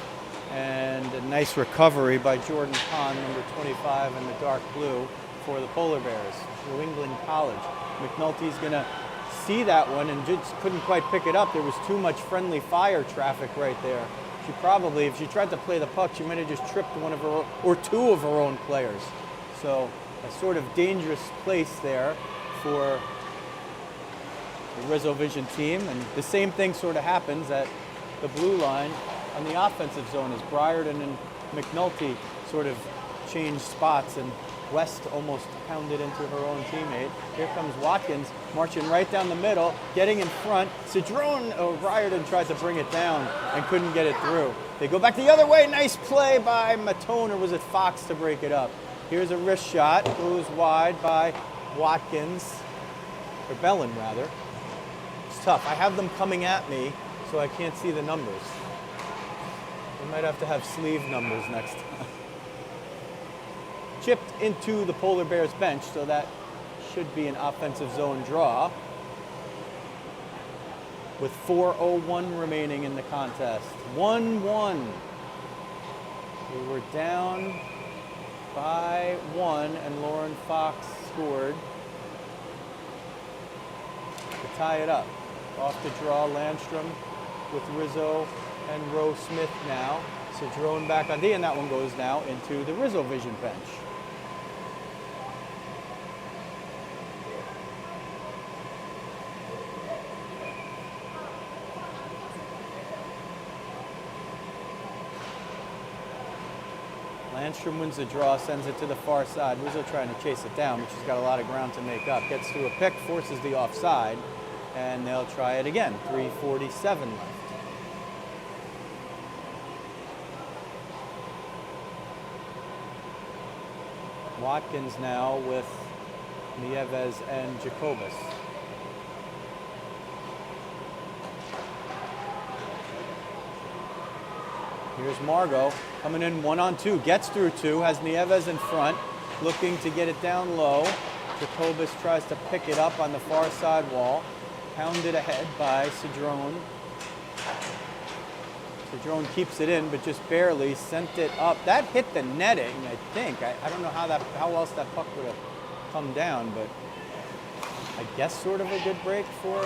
and a nice recovery by Jordan Kahn, number 25 in the dark blue for the Polar Bears, New England College. McNulty's gonna see that one and just couldn't quite pick it up. There was too much friendly fire traffic right there. She probably, if she tried to play the puck, she might have just tripped one of her or two of her own players. So a sort of dangerous place there for the RizzoVision team. And the same thing sort of happens at the blue line on the offensive zone as Briarden and McNulty sort of change spots, and West almost pounded into her own teammate. Here comes Watkins marching right down the middle, getting in front. Cedrone Briarden tried to bring it down and couldn't get it through. They go back the other way. Nice play by Matone, or was it Fox, to break it up. Here's a wrist shot, goes wide by Watkins, or Bellin rather. It's tough. I have them coming at me, so I can't see the numbers. We might have to have sleeve numbers next time. Chipped into the Polar Bears bench, so that should be an offensive zone draw. With 4:01 remaining in the contest. 1-1. We were down by 1, and Lauren Fox scored to tie it up. Off the draw, Landstrom with Rizzo and Rose Smith now. Cedrone back on D, and that one goes now into the RizzoVision bench. Landstrom wins the draw, sends it to the far side. Rizzo trying to chase it down, but she's got a lot of ground to make up. Gets through a pick, forces the offside, and they'll try it again. 3:47 left. Watkins now with Nieves and Jacobus. Here's Margot coming in 1-on-2, gets through 2, has Nieves in front, looking to get it down low, Jacobus tries to pick it up on the far side wall. Pounded ahead by Cedrone. Cedrone keeps it in, but just barely sent it up. That hit the netting, I think. I don't know how else that puck would have come down, but I guess sort of a good break for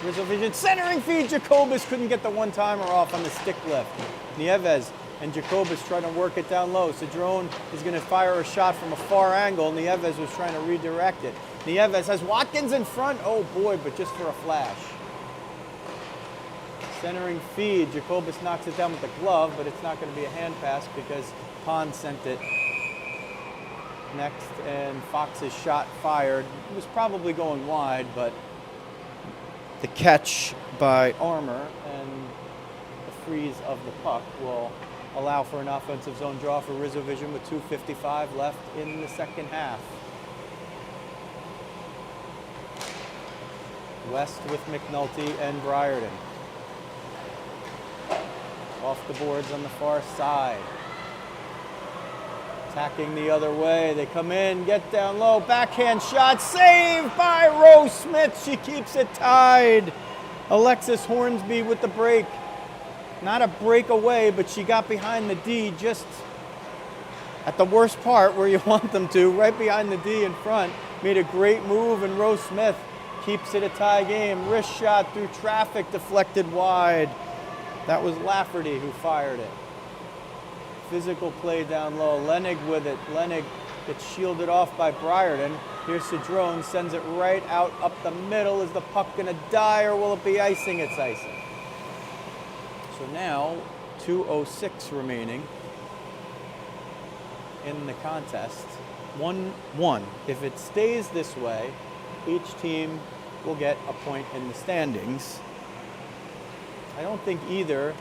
RizzoVision. Centering feed, Jacobus couldn't get the one-timer off on the stick lift. Nieves and Jacobus trying to work it down low. Cedrone is going to fire a shot from a far angle. Nieves was trying to redirect it. Nieves has Watkins in front. Oh boy, but just for a flash. Centering feed, Jacobus knocks it down with the glove, but it's not going to be a hand pass because Pond sent it next, and Fox's shot fired. It was probably going wide, but the catch by Armour and the freeze of the puck will allow for an offensive zone draw for RizzoVision with 2:55 left in the second half. West with McNulty and Briarden. Off the boards on the far side. Attacking the other way. They come in, get down low, backhand shot, saved by Rose Smith. She keeps it tied. Alexis Hornsby with the break. Not a breakaway, but she got behind the D just at the worst part where you want them to, right behind the D in front. Made a great move, and Rose Smith keeps it a tie game. Wrist shot through traffic, deflected wide. That was Lafferty who fired it. Physical play down low. Lenig with it. Lenig gets shielded off by Briarden. Here's Cedrone, sends it right out up the middle. Is the puck gonna die, or will it be icing? It's icing. So now 2:06 remaining in the contest. 1-1. If it stays this way, each team will get a point in the standings. I don't think either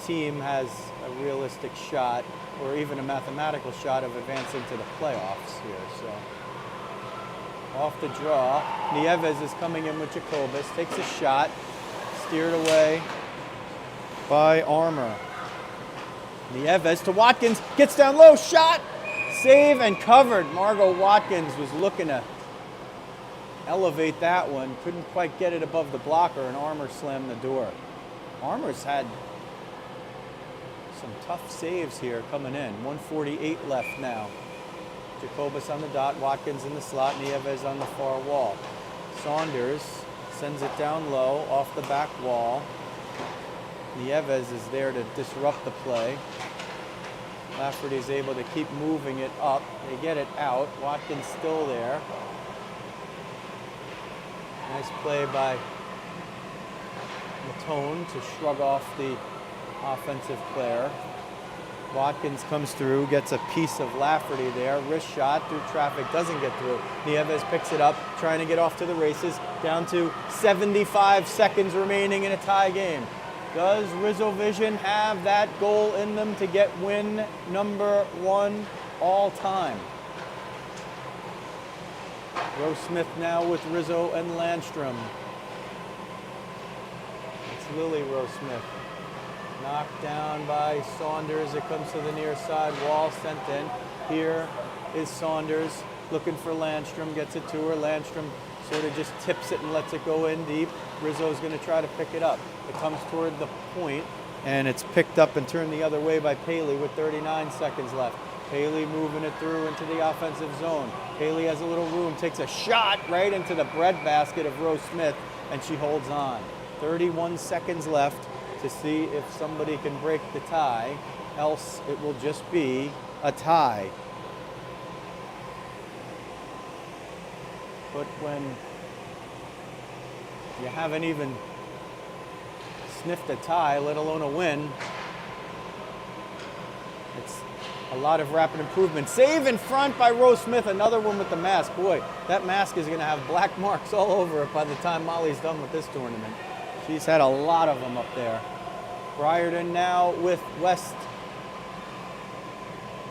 team has a realistic shot or even a mathematical shot of advancing to the playoffs here. So off the draw, Nieves is coming in with Jacobus, takes a shot, steered away by Armour. Nieves to Watkins, gets down low, shot, save and covered. Margot Watkins was looking to elevate that one, couldn't quite get it above the blocker, and Armour slammed the door. Armour's had some tough saves here coming in. 1:48 left now. Jacobus on the dot, Watkins in the slot, Nieves on the far wall. Saunders sends it down low off the back wall. Nieves is there to disrupt the play. Lafferty is able to keep moving it up. They get it out. Watkins still there. Nice play by Matone to shrug off the offensive player. Watkins comes through, gets a piece of Lafferty there. Wrist shot through traffic, doesn't get through. Nieves picks it up, trying to get off to the races. Down to 75 seconds remaining in a tie game. Does RizzoVision have that goal in them to get win number 1 all time? Rose Smith now with Rizzo and Landstrom. It's Lily Rose Smith. Knocked down by Saunders. It comes to the near side wall, sent in. Here is Saunders looking for Landstrom, gets it to her. Landstrom sort of just tips it and lets it go in deep. Rizzo's going to try to pick it up. It comes toward the point, and it's picked up and turned the other way by Paley with 39 seconds left. Paley moving it through into the offensive zone. Paley has a little room, takes a shot right into the breadbasket of Rose Smith, and she holds on. 31 seconds left to see if somebody can break the tie, else it will just be a tie. But when you haven't even sniffed a tie, let alone a win, it's a lot of rapid improvement. Save in front by Rose Smith, another one with the mask. Boy, that mask is going to have black marks all over it by the time Molly's done with this tournament. She's had a lot of them up there. Briarden now with West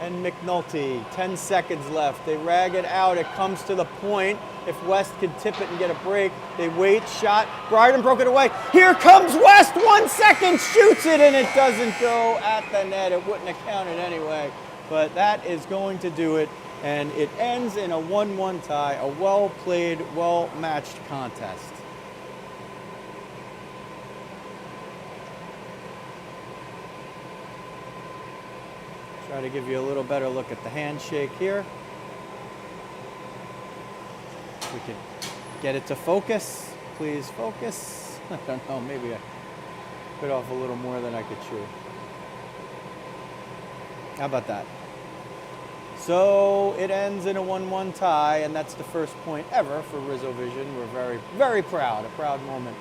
and McNulty. 10 seconds left. They rag it out. It comes to the point. If West can tip it and get a break, they wait. Shot. Briarden broke it away. Here comes West. 1 second. Shoots it, and it doesn't go at the net. It wouldn't have counted anyway. But that is going to do it And it ends in a 1-1 tie, a well-played, well-matched contest. Try to give you a little better look at the handshake here. We could get it to focus. Please focus. I don't know, maybe I bit off a little more than I could chew. How about that? So it ends in a 1-1 tie, and that's the first point ever for RizzoVision. We're very, very proud. A proud moment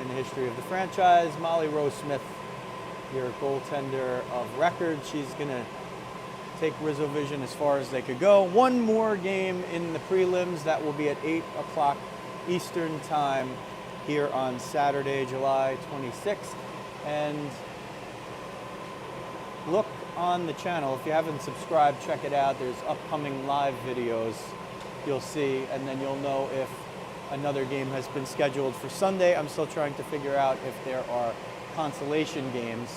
in the history of the franchise. Molly Rose Smith, your goaltender of record. She's going to take RizzoVision as far as they could go. One more game in the prelims. That will be at 8 o'clock Eastern time here on Saturday, July 26th. And look on the channel. If you haven't subscribed, check it out. There's upcoming live videos you'll see, and then you'll know if another game has been scheduled for Sunday. I'm still trying to figure out if there are consolation games,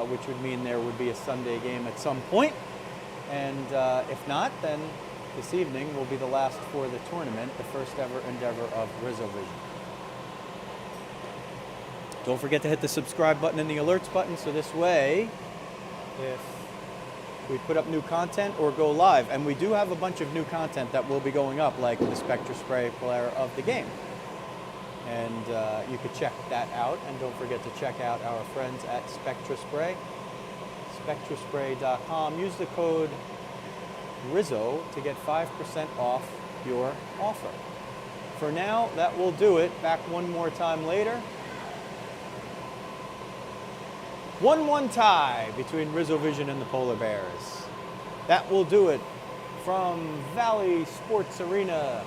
which would mean there would be a Sunday game at some point. And if not, then this evening will be the last for the tournament, the first ever endeavor of RizzoVision. Don't forget to hit the subscribe button and the alerts button, so this way, if we put up new content or go live, and we do have a bunch of new content that will be going up, like the Spectra Spray player of the game. And you could check that out, and don't forget to check out our friends at Spectra Spray, spectraspray.com. Use the code Rizzo to get 5% off your offer. For now, that will do it. Back one more time later. 1-1 tie between RizzoVision and the Polar Bears. That will do it from Valley Sports Arena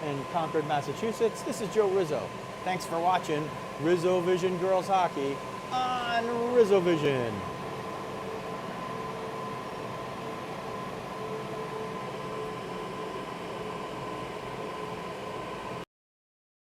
in Concord, Massachusetts. This is Joe Rizzo. Thanks for watching RizzoVision Girls Hockey on RizzoVision.